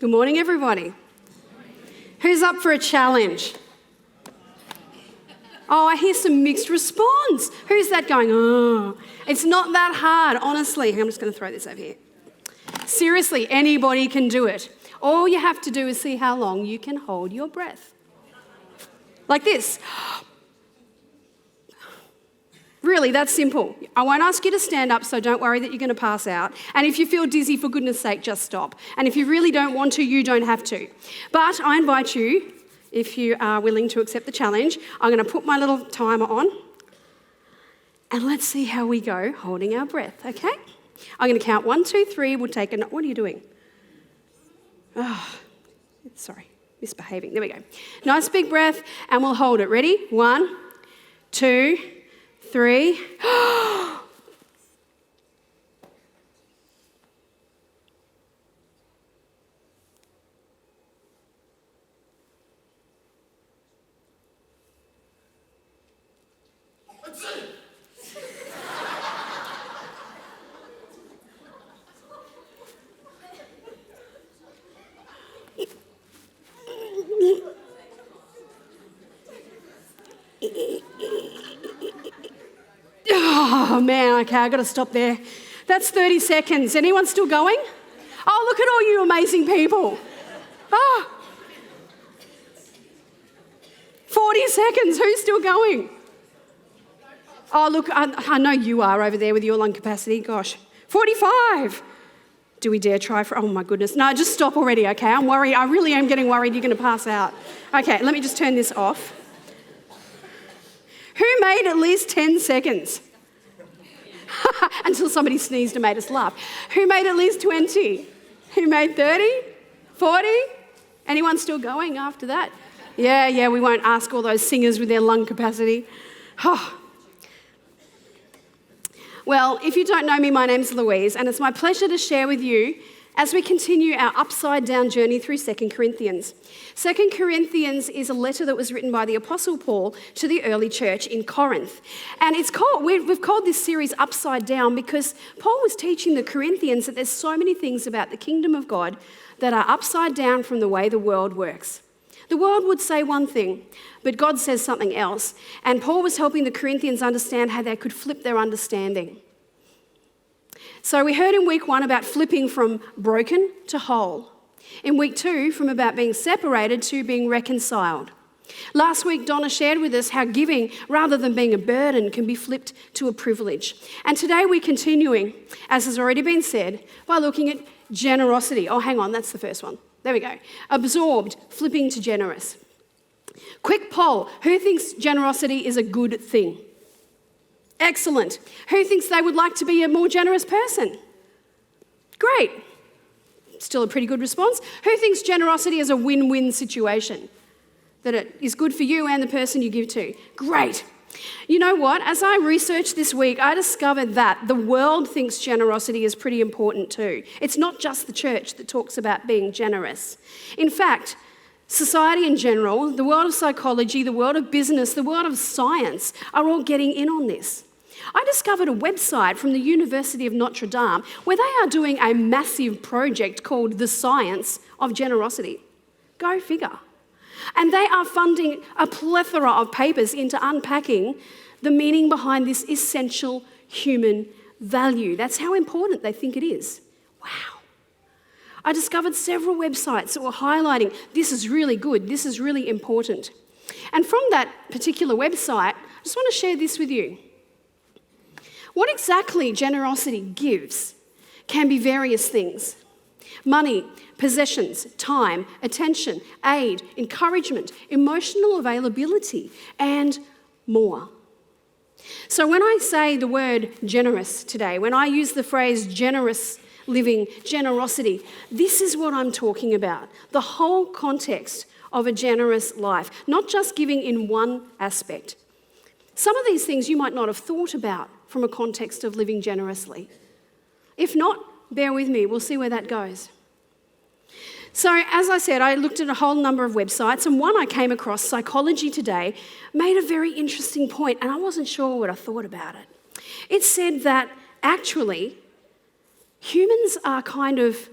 Good morning, everybody. Who's up for a challenge? Oh, I hear some mixed response. Who's that going, oh? It's not that hard, honestly. I'm just going to throw this over here. Seriously, anybody can do it. All you have to do is see how long you can hold your breath. Like this. Really, that's simple. I won't ask you to stand up, so don't worry that you're going to pass out. And if you feel dizzy, for goodness sake, just stop. And if you really don't want to, you don't have to. But I invite you, if you are willing to accept the challenge, I'm going to put my little timer on. And let's see how we go holding our breath, okay? I'm going to count 1, 2, 3. We'll take a... What are you doing? Oh, sorry, misbehaving. There we go. Nice big breath, and we'll hold it. Ready? 1, 2, 3. Oh, man, okay, I've got to stop there. That's 30 seconds. Anyone still going? Oh, look at all you amazing people. Oh, 40 seconds. Who's still going? Oh, look, I know you are over there with your lung capacity. Gosh, 45. Do we dare try for... Oh, my goodness. No, just stop already, okay? I'm worried. I really am getting worried you're going to pass out. Okay, let me just turn this off. Who made at least 10 seconds? Until somebody sneezed and made us laugh. Who made at least 20? Who made 30? 40? Anyone still going after that? Yeah, we won't ask all those singers with their lung capacity. Oh. Well, if you don't know me, my name's Louise, and it's my pleasure to share with you as we continue our upside-down journey through 2 Corinthians. 2 Corinthians is a letter that was written by the Apostle Paul to the early church in Corinth. And we've called this series Upside Down because Paul was teaching the Corinthians that there's so many things about the kingdom of God that are upside down from the way the world works. The world would say one thing, but God says something else. And Paul was helping the Corinthians understand how they could flip their understanding. So we heard in week 1 about flipping from broken to whole. In week 2, from about being separated to being reconciled. Last week, Donna shared with us how giving, rather than being a burden, can be flipped to a privilege. And today we're continuing, as has already been said, by looking at generosity. Oh, hang on, that's the first one. There we go. Absorbed, flipping to generous. Quick poll, who thinks generosity is a good thing? Excellent. Who thinks they would like to be a more generous person? Great. Still a pretty good response. Who thinks generosity is a win-win situation? That it is good for you and the person you give to? Great. You know what? As I researched this week, I discovered that the world thinks generosity is pretty important too. It's not just the church that talks about being generous. In fact, society in general, the world of psychology, the world of business, the world of science are all getting in on this. I discovered a website from the University of Notre Dame where they are doing a massive project called The Science of Generosity. Go figure. And they are funding a plethora of papers into unpacking the meaning behind this essential human value. That's how important they think it is. Wow. I discovered several websites that were highlighting this is really good, this is really important. And from that particular website, I just want to share this with you. What exactly generosity gives can be various things. Money, possessions, time, attention, aid, encouragement, emotional availability, and more. So when I say the word generous today, when I use the phrase generous living, generosity, this is what I'm talking about. The whole context of a generous life, not just giving in one aspect. Some of these things you might not have thought about from a context of living generously. If not, bear with me, we'll see where that goes. So as I said, I looked at a whole number of websites, and one I came across, Psychology Today, made a very interesting point, and I wasn't sure what I thought about it. It said that actually humans are kind of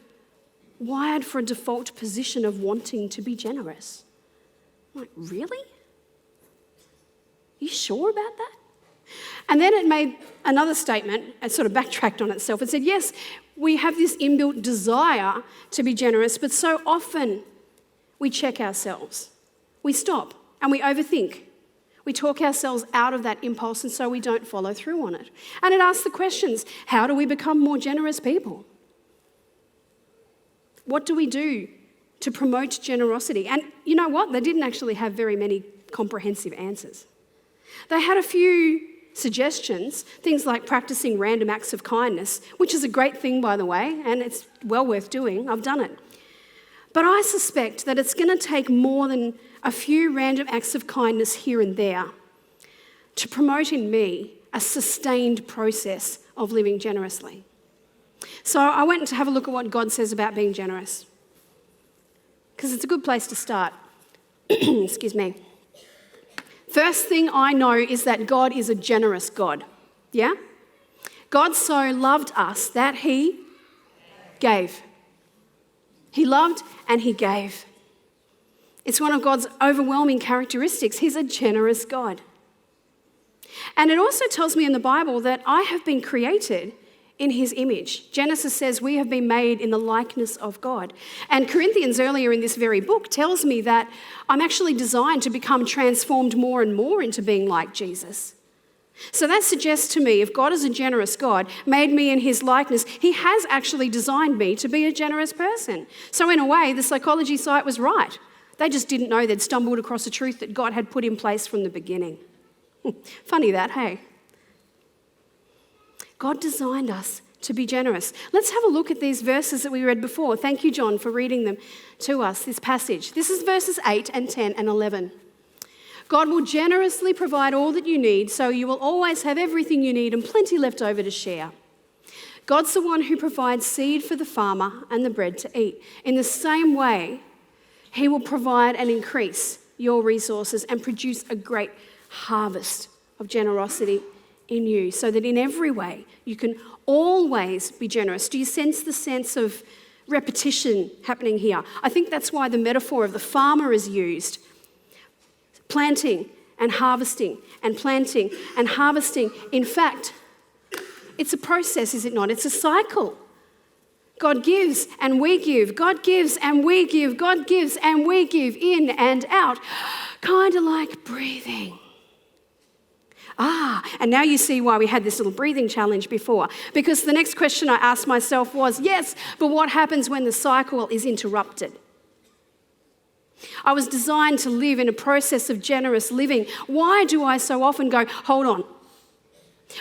wired for a default position of wanting to be generous. I'm like, really? Are you sure about that? And then it made another statement and sort of backtracked on itself. It said, yes, we have this inbuilt desire to be generous, but so often we check ourselves. We stop and we overthink. We talk ourselves out of that impulse, and so we don't follow through on it. And it asks the questions, how do we become more generous people? What do we do to promote generosity? And you know what? They didn't actually have very many comprehensive answers. They had a few suggestions, things like practicing random acts of kindness, which is a great thing, by the way, and it's well worth doing. I've done it. But I suspect that it's going to take more than a few random acts of kindness here and there to promote in me a sustained process of living generously. So I went to have a look at what God says about being generous, because it's a good place to start. Excuse me. First thing I know is that God is a generous God. Yeah? God so loved us that he gave. He loved and he gave. It's one of God's overwhelming characteristics. He's a generous God. And it also tells me in the Bible that I have been created in his image. Genesis says we have been made in the likeness of God. And Corinthians earlier in this very book tells me that I'm actually designed to become transformed more and more into being like Jesus. So that suggests to me, if God is a generous God, made me in his likeness, he has actually designed me to be a generous person. So in a way, the psychology site was right. They just didn't know they'd stumbled across a truth that God had put in place from the beginning. Funny that, hey? God designed us to be generous. Let's have a look at these verses that we read before. Thank you, John, for reading them to us, this passage. This is verses 8 and 10 and 11. God will generously provide all that you need, so you will always have everything you need and plenty left over to share. God's the one who provides seed for the farmer and the bread to eat. In the same way, he will provide and increase your resources and produce a great harvest of generosity in you, so that in every way you can always be generous. Do you sense the sense of repetition happening here? I think that's why the metaphor of the farmer is used. Planting and harvesting and planting and harvesting. In fact, it's a process, is it not? It's a cycle. God gives and we give. God gives and we give. God gives and we give, in and out. Kind of like breathing. And now you see why we had this little breathing challenge before. Because the next question I asked myself was, yes, but what happens when the cycle is interrupted? I was designed to live in a process of generous living. Why do I so often go, hold on?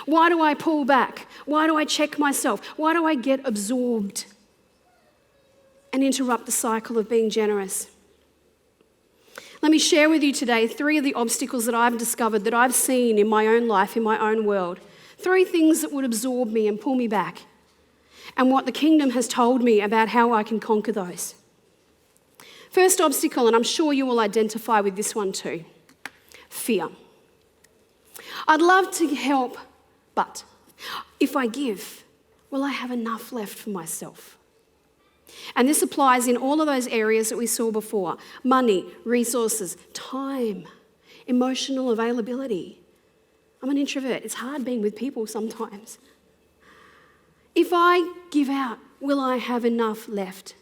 Why do I pull back? Why do I check myself? Why do I get absorbed and interrupt the cycle of being generous? Let me share with you today 3 of the obstacles that I've discovered, that I've seen in my own life, in my own world. 3 things that would absorb me and pull me back, and what the kingdom has told me about how I can conquer those. First obstacle, and I'm sure you will identify with this one too, fear. I'd love to help, but if I give, will I have enough left for myself? And this applies in all of those areas that we saw before: money, resources, time, emotional availability. I'm an introvert. It's hard being with people sometimes. If I give out, will I have enough left?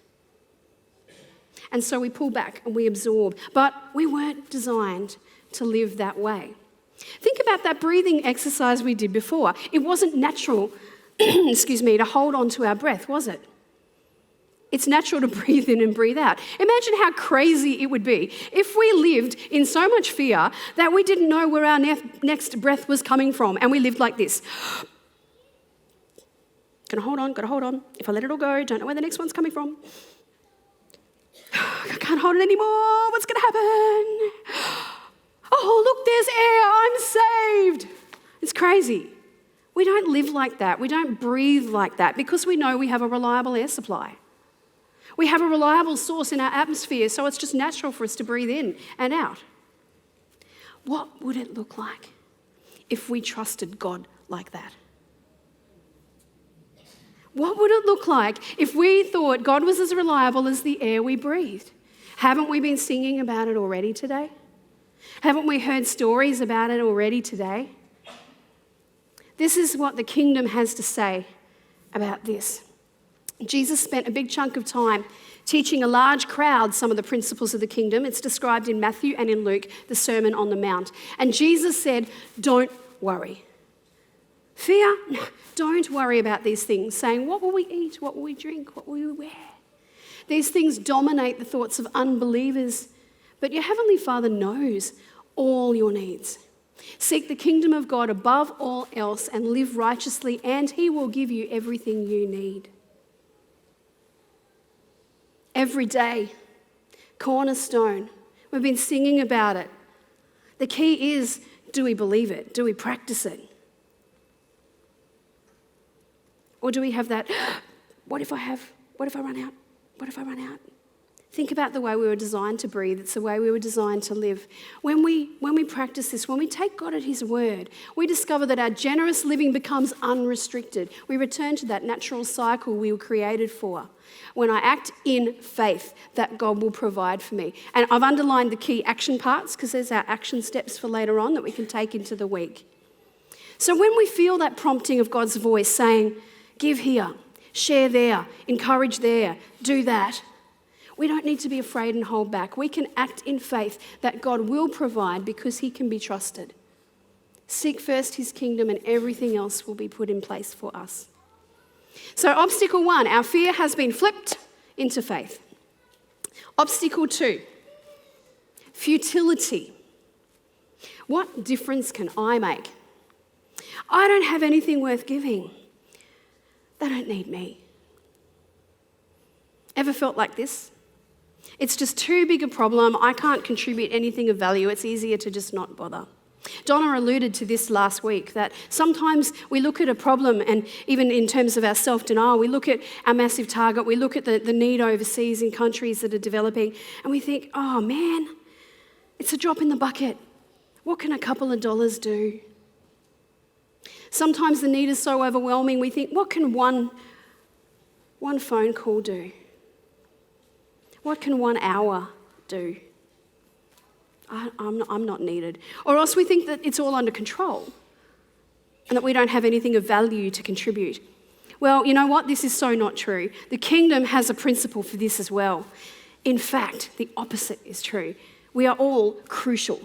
And so we pull back and we absorb. But we weren't designed to live that way. Think about that breathing exercise we did before. It wasn't natural, to hold on to our breath, was it? It's natural to breathe in and breathe out. Imagine how crazy it would be if we lived in so much fear that we didn't know where our next breath was coming from, and we lived like this. Gotta hold on. If I let it all go, don't know where the next one's coming from. I can't hold it anymore. What's going to happen? Oh, look, there's air. I'm saved. It's crazy. We don't live like that. We don't breathe like that because we know we have a reliable air supply. We have a reliable source in our atmosphere, so it's just natural for us to breathe in and out. What would it look like if we trusted God like that? What would it look like if we thought God was as reliable as the air we breathed? Haven't we been singing about it already today? Haven't we heard stories about it already today? This is what the kingdom has to say about this. Jesus spent a big chunk of time teaching a large crowd some of the principles of the kingdom. It's described in Matthew and in Luke, the Sermon on the Mount. And Jesus said, don't worry. Fear? No, don't worry about these things, saying, what will we eat? What will we drink? What will we wear? These things dominate the thoughts of unbelievers, but your Heavenly Father knows all your needs. Seek the kingdom of God above all else and live righteously, and He will give you everything you need. Every day, cornerstone, we've been singing about it. The key is, do we believe it? Do we practice it? Or do we have that, what if I run out? What if I run out? Think about the way we were designed to breathe. It's the way we were designed to live. When we practice this, when we take God at His word, we discover that our generous living becomes unrestricted. We return to that natural cycle we were created for. When I act in faith, that God will provide for me. And I've underlined the key action parts because there's our action steps for later on that we can take into the week. So when we feel that prompting of God's voice saying, give here, share there, encourage there, do that, we don't need to be afraid and hold back. We can act in faith that God will provide because He can be trusted. Seek first His kingdom and everything else will be put in place for us. So obstacle 1, our fear has been flipped into faith. Obstacle 2, futility. What difference can I make? I don't have anything worth giving. They don't need me. Ever felt like this? It's just too big a problem. I can't contribute anything of value. It's easier to just not bother. Donna alluded to this last week, that sometimes we look at a problem, and even in terms of our self-denial, we look at our massive target, we look at the need overseas in countries that are developing, and we think, oh man, it's a drop in the bucket. What can a couple of dollars do? Sometimes the need is so overwhelming, we think, what can one phone call do? What can 1 hour do? I'm not needed. Or else we think that it's all under control and that we don't have anything of value to contribute. Well, you know what? This is so not true. The kingdom has a principle for this as well. In fact, the opposite is true. We are all crucial,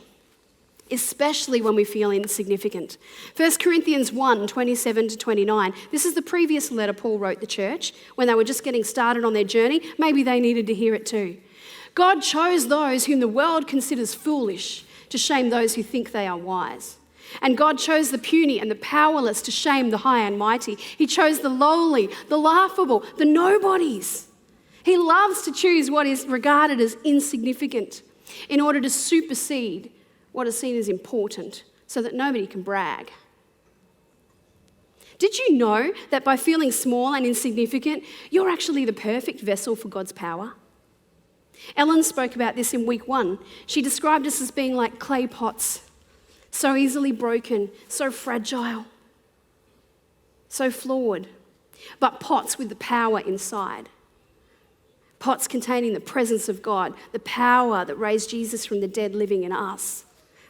especially when we feel insignificant. 1 Corinthians 1, 27 to 29. This is the previous letter Paul wrote the church when they were just getting started on their journey. Maybe they needed to hear it too. God chose those whom the world considers foolish to shame those who think they are wise. And God chose the puny and the powerless to shame the high and mighty. He chose the lowly, the laughable, the nobodies. He loves to choose what is regarded as insignificant in order to supersede what is seen as important so that nobody can brag. Did you know that by feeling small and insignificant, you're actually the perfect vessel for God's power? Ellen spoke about this in week 1. She described us as being like clay pots, so easily broken, so fragile, so flawed, but pots with the power inside. Pots containing the presence of God, the power that raised Jesus from the dead living in us.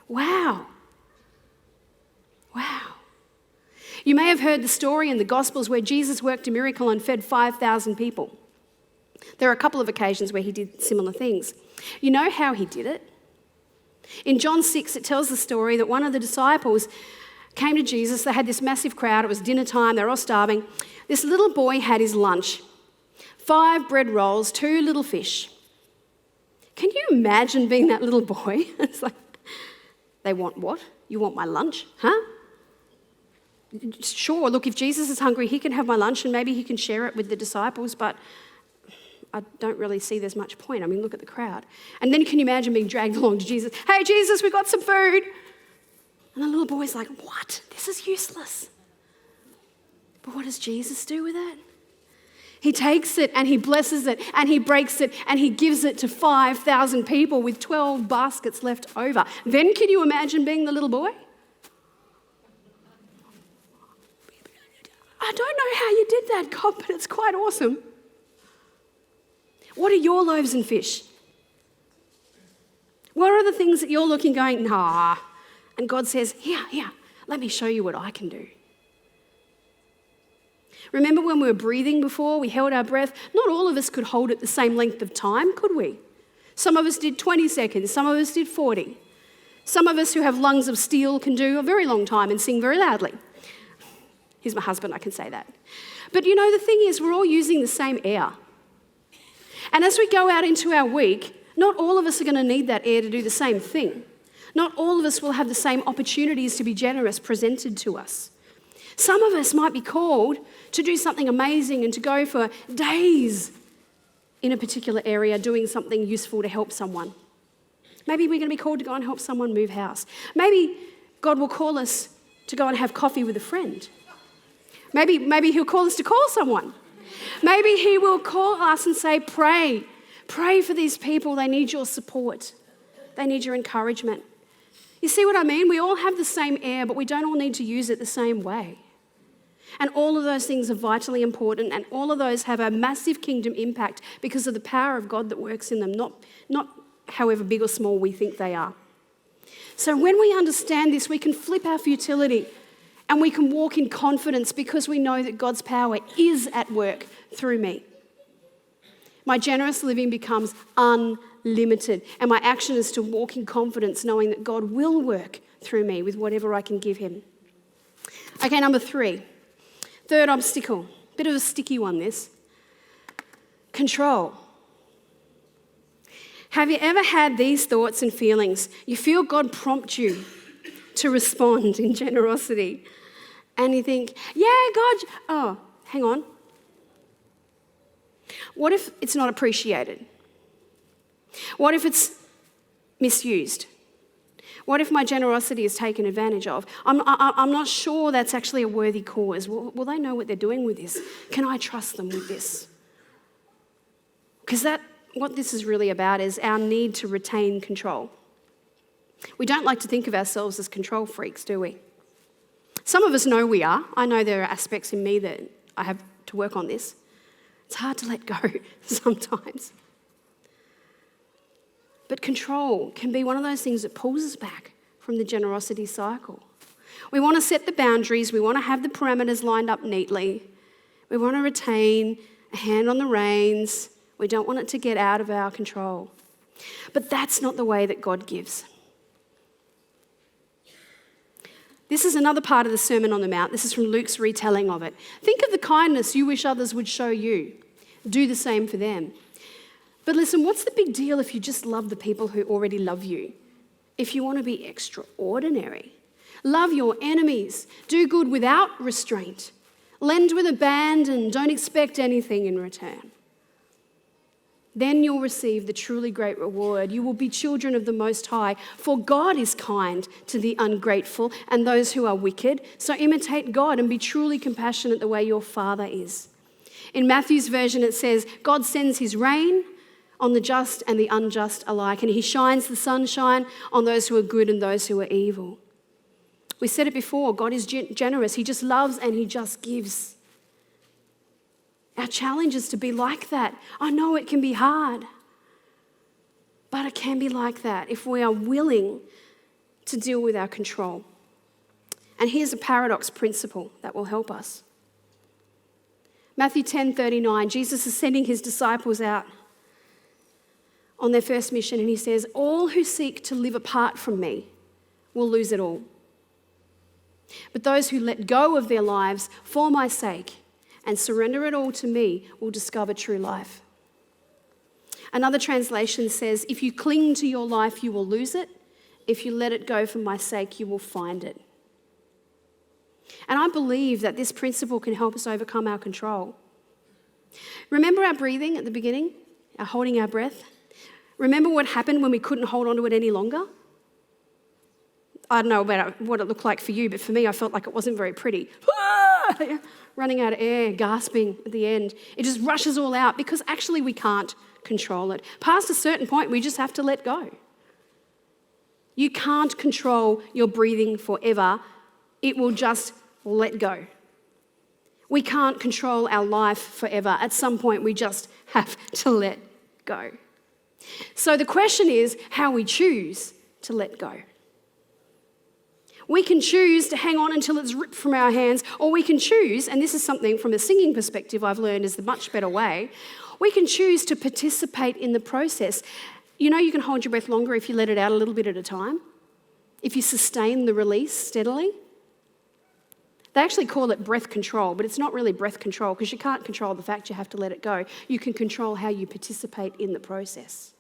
Wow. Wow. You may have heard the story in the Gospels where Jesus worked a miracle and fed 5,000 people. There are a couple of occasions where he did similar things. You know how he did it? In John 6, it tells the story that one of the disciples came to Jesus. They had this massive crowd. It was dinner time. They were all starving. This little boy had his lunch. 5 bread rolls, 2 little fish. Can you imagine being that little boy? It's like, they want what? You want my lunch? Huh? Sure, look, if Jesus is hungry, he can have my lunch and maybe he can share it with the disciples, but I don't really see there's much point. I mean, look at the crowd. And then can you imagine being dragged along to Jesus? Hey, Jesus, we got some food. And the little boy's like, what? This is useless. But what does Jesus do with it? He takes it and he blesses it and he breaks it and he gives it to 5,000 people with 12 baskets left over. Then can you imagine being the little boy? I don't know how you did that, God, but it's quite awesome. What are your loaves and fish? What are the things that you're looking going, nah, and God says, here, let me show you what I can do. Remember when we were breathing before, we held our breath? Not all of us could hold it the same length of time, could we? Some of us did 20 seconds, some of us did 40. Some of us who have lungs of steel can do a very long time and sing very loudly. He's my husband, I can say that. But you know, the thing is, we're all using the same air. And as we go out into our week, not all of us are going to need that air to do the same thing. Not all of us will have the same opportunities to be generous presented to us. Some of us might be called to do something amazing and to go for days in a particular area doing something useful to help someone. Maybe we're going to be called to go and help someone move house. Maybe God will call us to go and have coffee with a friend. Maybe he'll call us to call someone. Maybe he will call us and say, pray for these people. They need your support. They need your encouragement. You see what I mean? We all have the same air, but we don't all need to use it the same way. And all of those things are vitally important, and all of those have a massive kingdom impact because of the power of God that works in them, not however big or small we think they are. So when we understand this, we can flip our futility and we can walk in confidence because we know that God's power is at work through me. My generous living becomes unlimited, and my action is to walk in confidence knowing that God will work through me with whatever I can give him. Okay, number 3. Third obstacle. Bit of a sticky one, this. Control. Have you ever had these thoughts and feelings? You feel God prompt you to respond in generosity. And you think, yeah, God, hang on. What if it's not appreciated? What if it's misused? What if my generosity is taken advantage of? I'm not sure that's actually a worthy cause. Will they know what they're doing with this? Can I trust them with this? Because what this is really about is our need to retain control. We don't like to think of ourselves as control freaks, do we? Some of us know we are. I know there are aspects in me that I have to work on this. It's hard to let go sometimes. But control can be one of those things that pulls us back from the generosity cycle. We want to set the boundaries. We want to have the parameters lined up neatly. We want to retain a hand on the reins. We don't want it to get out of our control. But that's not the way that God gives. This is another part of the Sermon on the Mount. This is from Luke's retelling of it. Think of the kindness you wish others would show you. Do the same for them. But listen, what's the big deal if you just love the people who already love you? If you want to be extraordinary, love your enemies, do good without restraint, lend with abandon, don't expect anything in return. Then you'll receive the truly great reward. You will be children of the Most High, for God is kind to the ungrateful and those who are wicked. So imitate God and be truly compassionate the way your Father is. In Matthew's version, it says, God sends his rain on the just and the unjust alike, and he shines the sunshine on those who are good and those who are evil. We said it before, God is generous. He just loves and he just gives. Our challenge is to be like that. I know it can be hard, but it can be like that if we are willing to deal with our control. And here's a paradox principle that will help us. Matthew 10:39, Jesus is sending his disciples out on their first mission, and he says, all who seek to live apart from me will lose it all. But those who let go of their lives for my sake and surrender it all to me will discover true life. Another translation says, if you cling to your life, you will lose it. If you let it go for my sake, you will find it. And I believe that this principle can help us overcome our control. Remember our breathing at the beginning, our holding our breath? Remember what happened when we couldn't hold on to it any longer? I don't know about what it looked like for you, but for me, I felt like it wasn't very pretty. Running out of air, gasping at the end. It just rushes all out because actually we can't control it. Past a certain point, we just have to let go. You can't control your breathing forever. It will just let go. We can't control our life forever. At some point, we just have to let go. So the question is how we choose to let go. We can choose to hang on until it's ripped from our hands, or we can choose, and this is something from a singing perspective I've learned is the much better way, we can choose to participate in the process. You know, you can hold your breath longer if you let it out a little bit at a time, if you sustain the release steadily. They actually call it breath control, but it's not really breath control because you can't control the fact you have to let it go. You can control how you participate in the process.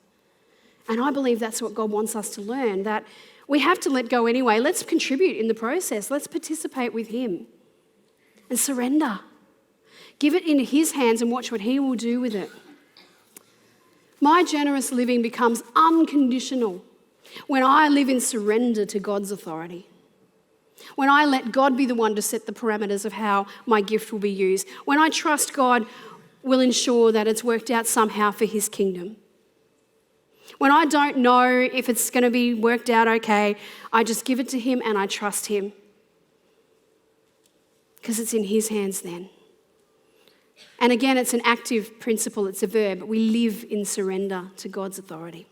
And I believe that's what God wants us to learn, that we have to let go anyway. Let's contribute in the process. Let's participate with him and surrender. Give it into his hands and watch what he will do with it. My generous living becomes unconditional when I live in surrender to God's authority. When I let God be the one to set the parameters of how my gift will be used. When I trust God will ensure that it's worked out somehow for his kingdom. When I don't know if it's going to be worked out okay, I just give it to him and I trust him. Because it's in his hands then. And again, it's an active principle, it's a verb. We live in surrender to God's authority.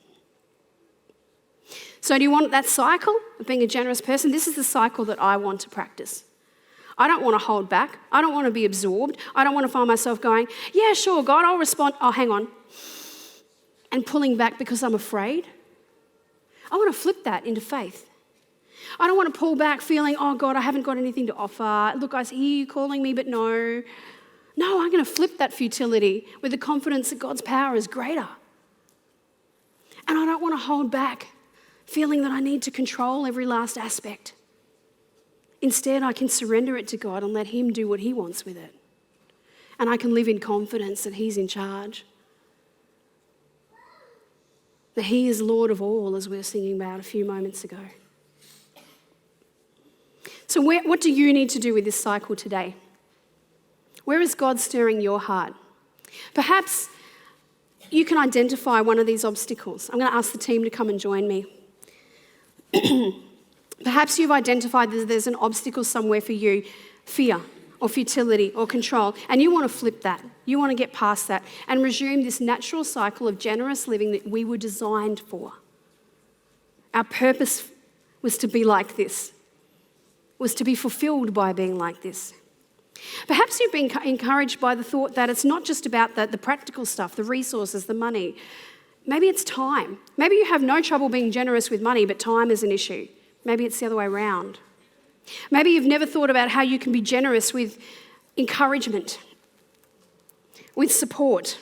So do you want that cycle of being a generous person? This is the cycle that I want to practice. I don't want to hold back. I don't want to be absorbed. I don't want to find myself going, yeah, sure, God, I'll respond. Oh, hang on. And pulling back because I'm afraid. I want to flip that into faith. I don't want to pull back feeling, oh, God, I haven't got anything to offer. Look, I hear you calling me, but no. No, I'm going to flip that futility with the confidence that God's power is greater. And I don't want to hold back feeling that I need to control every last aspect. Instead, I can surrender it to God and let him do what he wants with it. And I can live in confidence that he's in charge. That he is Lord of all, as we were singing about a few moments ago. So what do you need to do with this cycle today? Where is God stirring your heart? Perhaps you can identify one of these obstacles. I'm going to ask the team to come and join me. Perhaps you've identified that there's an obstacle somewhere for you, fear or futility or control, and you want to flip that. You want to get past that and resume this natural cycle of generous living that we were designed for. Our purpose was to be like this, was to be fulfilled by being like this. Perhaps you've been encouraged by the thought that it's not just about the practical stuff, the resources, the money. Maybe it's time. Maybe you have no trouble being generous with money, but time is an issue. Maybe it's the other way around. Maybe you've never thought about how you can be generous with encouragement, with support,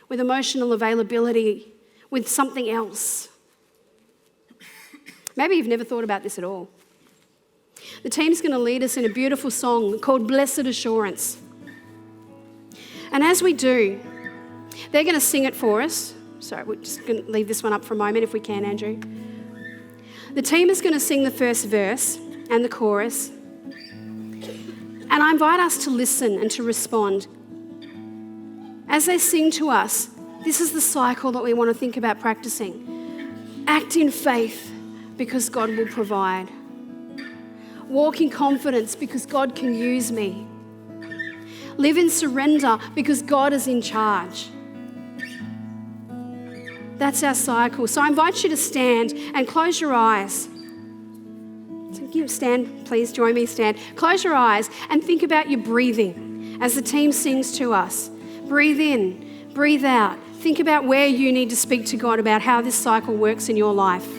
with emotional availability, with something else. Maybe you've never thought about this at all. The team's going to lead us in a beautiful song called Blessed Assurance. And as we do, they're going to sing it for us. Sorry, we're just going to leave this one up for a moment if we can, Andrew. The team is going to sing the first verse and the chorus. And I invite us to listen and to respond. As they sing to us, this is the cycle that we want to think about practicing. Act in faith because God will provide. Walk in confidence because God can use me. Live in surrender because God is in charge. That's our cycle. So I invite you to stand and close your eyes. So stand, please join me, stand. Close your eyes and think about your breathing as the team sings to us. Breathe in, breathe out. Think about where you need to speak to God about how this cycle works in your life.